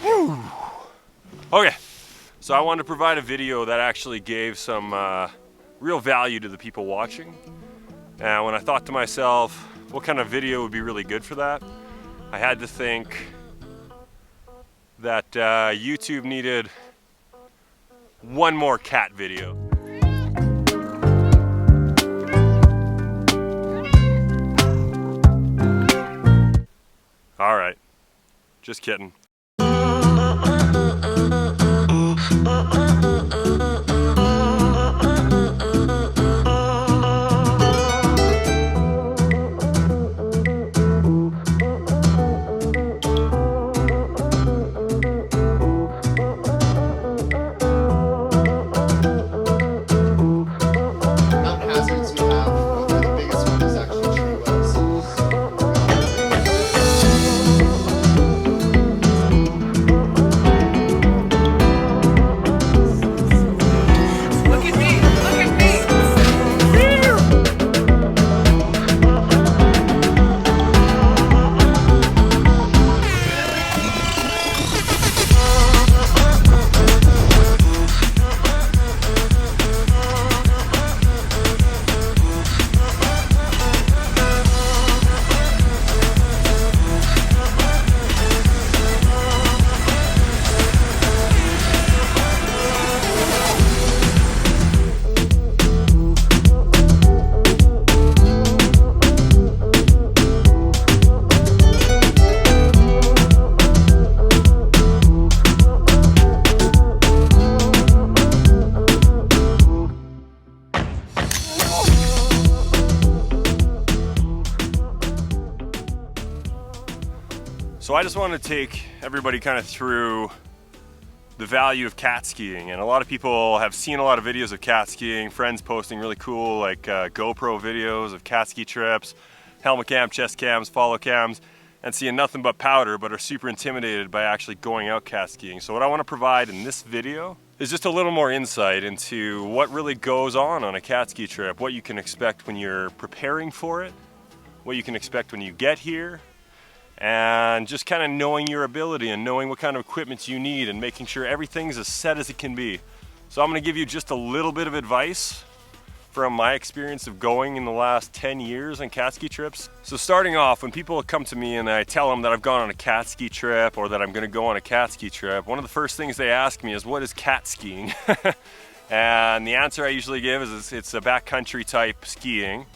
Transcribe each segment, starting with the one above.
Okay, so I wanted to provide a video that actually gave some real value to the people watching. And when I thought to myself, what kind of video would be really good for that? I had to think that YouTube needed one more cat video. All right, just kidding. So I just want to take everybody kind of through the value of cat skiing. And a lot of people have seen a lot of videos of cat skiing, friends posting really cool like GoPro videos of cat ski trips, helmet cam, chest cams, follow cams, and seeing nothing but powder, but are super intimidated by actually going out cat skiing. So what I want to provide in this video is just a little more insight into what really goes on a cat ski trip, what you can expect when you're preparing for it, what you can expect when you get here, and just kind of knowing your ability and knowing what kind of equipment you need and making sure everything's as set as it can be. So I'm going to give you just a little bit of advice from my experience of going in the last 10 years on cat ski trips. So starting off, when people come to me and I tell them that I've gone on a cat ski trip or that I'm going to go on a cat ski trip, one of the first things they ask me is, what is cat skiing? And the answer I usually give is it's a backcountry type skiing.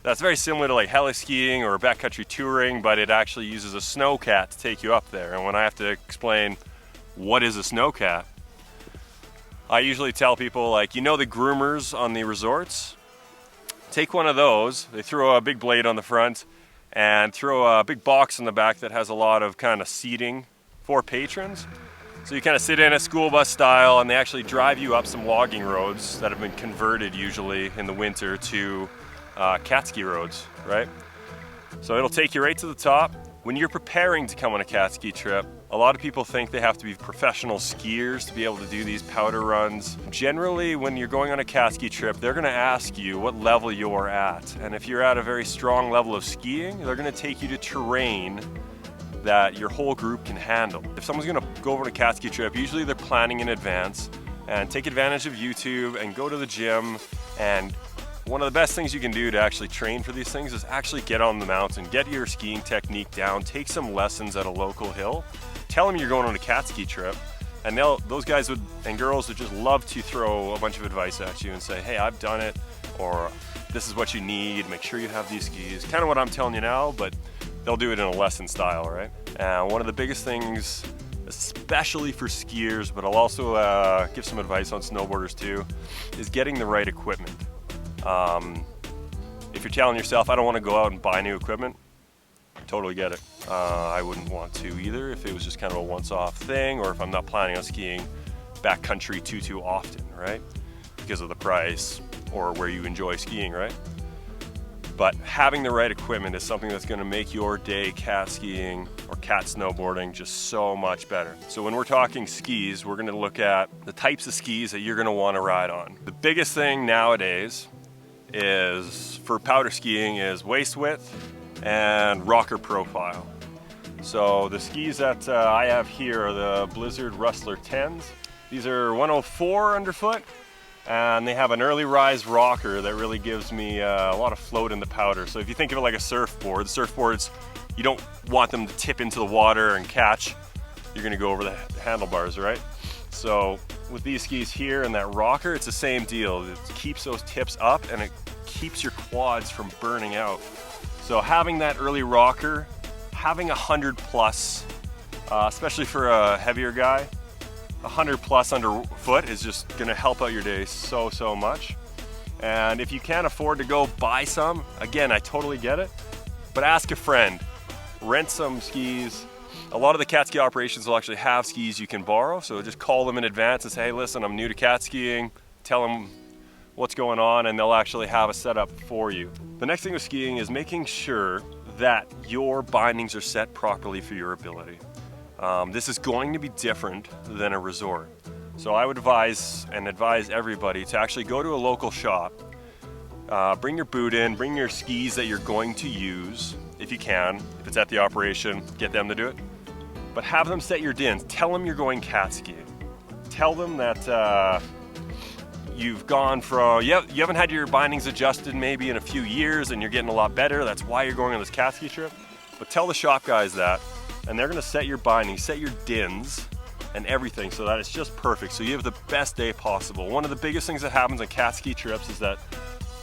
That's very similar to like heli skiing or backcountry touring, but it actually uses a snowcat to take you up there. And when I have to explain what is a snowcat, I usually tell people, like, you know the groomers on the resorts? Take one of those, they throw a big blade on the front and throw a big box in the back that has a lot of kind of seating for patrons. So you kind of sit in a school bus style and they actually drive you up some logging roads that have been converted usually in the winter to cat ski roads, right? So it'll take you right to the top. When you're preparing to come on a cat ski trip, a lot of people think they have to be professional skiers to be able to do these powder runs. Generally, when you're going on a cat ski trip, they're gonna ask you what level you're at. And if you're at a very strong level of skiing, they're gonna take you to terrain that your whole group can handle. If someone's gonna go over on a cat ski trip, usually they're planning in advance and take advantage of YouTube and go to the gym. And one of the best things you can do to actually train for these things is actually get on the mountain, get your skiing technique down, take some lessons at a local hill, tell them you're going on a cat ski trip, and those guys and girls would just love to throw a bunch of advice at you and say, hey, I've done it, or this is what you need, make sure you have these skis. Kind of what I'm telling you now, but they'll do it in a lesson style, right? And one of the biggest things, especially for skiers, but I'll also give some advice on snowboarders too, is getting the right equipment. If you're telling yourself, I don't want to go out and buy new equipment, totally get it. I wouldn't want to either if it was just kind of a once-off thing, or if I'm not planning on skiing backcountry too often, right? Because of the price or where you enjoy skiing, right? But having the right equipment is something that's going to make your day cat skiing or cat snowboarding just so much better. So when we're talking skis, we're going to look at the types of skis that you're going to want to ride on. The biggest thing nowadays is for powder skiing is waist width and rocker profile. So the skis that I have here are the Blizzard Rustler 10s. These are 104 underfoot, and they have an early rise rocker that really gives me a lot of float in the powder. So if you think of it like a surfboard, the surfboards, you don't want them to tip into the water and catch. You're gonna go over the handlebars, right? So with these skis here and that rocker, it's the same deal. It keeps those tips up and it keeps your quads from burning out. So having that early rocker, having 100 plus, especially for a heavier guy, 100 plus underfoot is just gonna help out your day so much. And if you can't afford to go buy some, again, I totally get it, but ask a friend, rent some skis. A lot of the cat ski operations will actually have skis you can borrow, so just call them in advance and say, hey, listen, I'm new to cat skiing, tell them what's going on, and they'll actually have a setup for you. The next thing with skiing is making sure that your bindings are set properly for your ability. This is going to be different than a resort. So I would advise everybody to actually go to a local shop, bring your boot in, bring your skis that you're going to use, if you can. If it's at the operation, get them to do it. But have them set your dins. Tell them you're going cat skiing. Tell them that you've gone from, you haven't had your bindings adjusted maybe in a few years and you're getting a lot better. That's why you're going on this cat ski trip. But tell the shop guys that, and they're gonna set your bindings, set your dins and everything so that it's just perfect. So you have the best day possible. One of the biggest things that happens on cat ski trips is that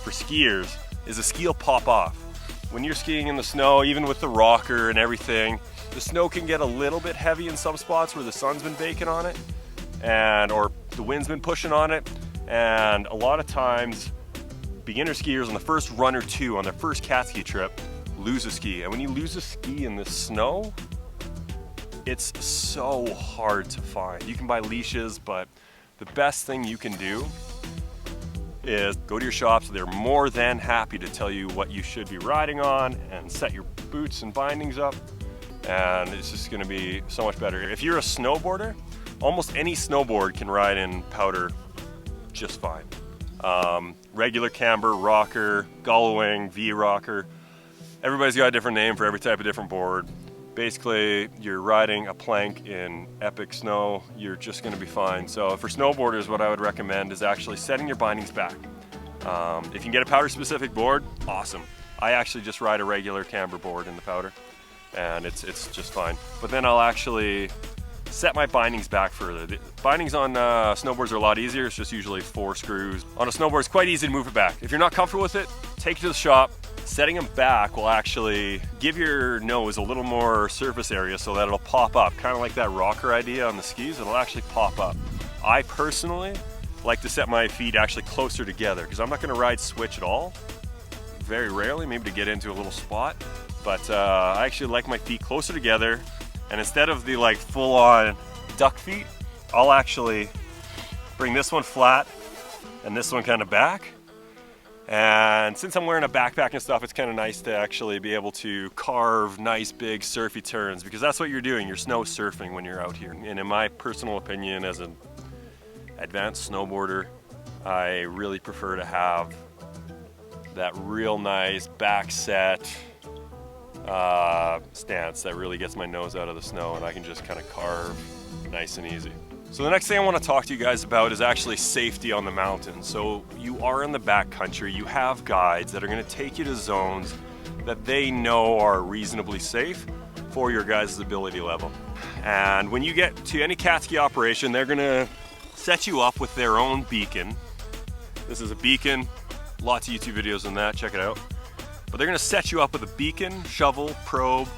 for skiers is the ski will pop off. When you're skiing in the snow, even with the rocker and everything, the snow can get a little bit heavy in some spots where the sun's been baking on it or the wind's been pushing on it. And a lot of times beginner skiers on the first run or two on their first cat ski trip lose a ski. And when you lose a ski in the snow, it's so hard to find. You can buy leashes, but the best thing you can do is go to your shops. They're more than happy to tell you what you should be riding on and set your boots and bindings up. And it's just gonna be so much better. If you're a snowboarder, almost any snowboard can ride in powder just fine. Regular camber, rocker, gull wing, V-rocker. Everybody's got a different name for every type of different board. Basically, you're riding a plank in epic snow, you're just gonna be fine. So for snowboarders, what I would recommend is actually setting your bindings back. If you can get a powder specific board, awesome. I actually just ride a regular camber board in the powder and it's just fine. But then I'll actually set my bindings back further. The bindings on snowboards are a lot easier. It's just usually 4 screws. On a snowboard, it's quite easy to move it back. If you're not comfortable with it, take it to the shop. Setting them back will actually give your nose a little more surface area so that it'll pop up, kind of like that rocker idea on the skis. It'll actually pop up. I personally like to set my feet actually closer together because I'm not going to ride switch at all. Very rarely, maybe to get into a little spot. But I actually like my feet closer together. And instead of the like full-on duck feet, I'll actually bring this one flat and this one kind of back. And since I'm wearing a backpack and stuff, it's kind of nice to actually be able to carve nice big surfy turns because that's what you're doing. You're snow surfing when you're out here. And in my personal opinion, as an advanced snowboarder, I really prefer to have that real nice back set stance that really gets my nose out of the snow and I can just kind of carve nice and easy. So the next thing I want to talk to you guys about is actually safety on the mountain. So you are in the backcountry, you have guides that are going to take you to zones that they know are reasonably safe for your guys' ability level. And when you get to any cat ski operation, they're going to set you up with their own beacon. This is a beacon, lots of YouTube videos on that, check it out. But they're gonna set you up with a beacon, shovel, probe,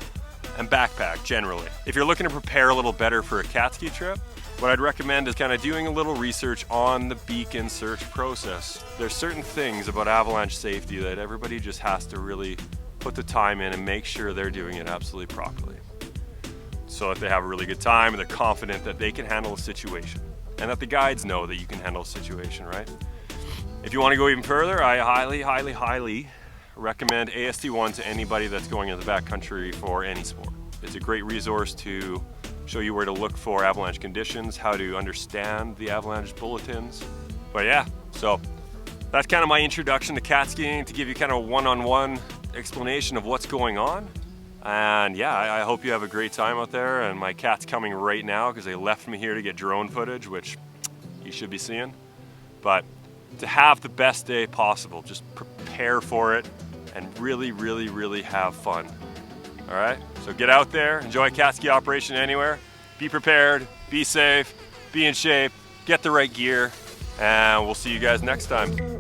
and backpack generally. If you're looking to prepare a little better for a cat ski trip, what I'd recommend is kind of doing a little research on the beacon search process. There's certain things about avalanche safety that everybody just has to really put the time in and make sure they're doing it absolutely properly. So that they have a really good time and they're confident that they can handle a situation and that the guides know that you can handle a situation, right? If you want to go even further, I highly recommend AST1 to anybody that's going into the backcountry for any sport. It's a great resource to show you where to look for avalanche conditions, how to understand the avalanche bulletins. But yeah, so that's kind of my introduction to cat skiing, to give you kind of a one-on-one explanation of what's going on. And yeah, I hope you have a great time out there. And my cat's coming right now because they left me here to get drone footage, which you should be seeing. But to have the best day possible, just prepare for it and really, really, really have fun. All right, so get out there, enjoy cat ski operation anywhere. Be prepared, be safe, be in shape, get the right gear, and we'll see you guys next time.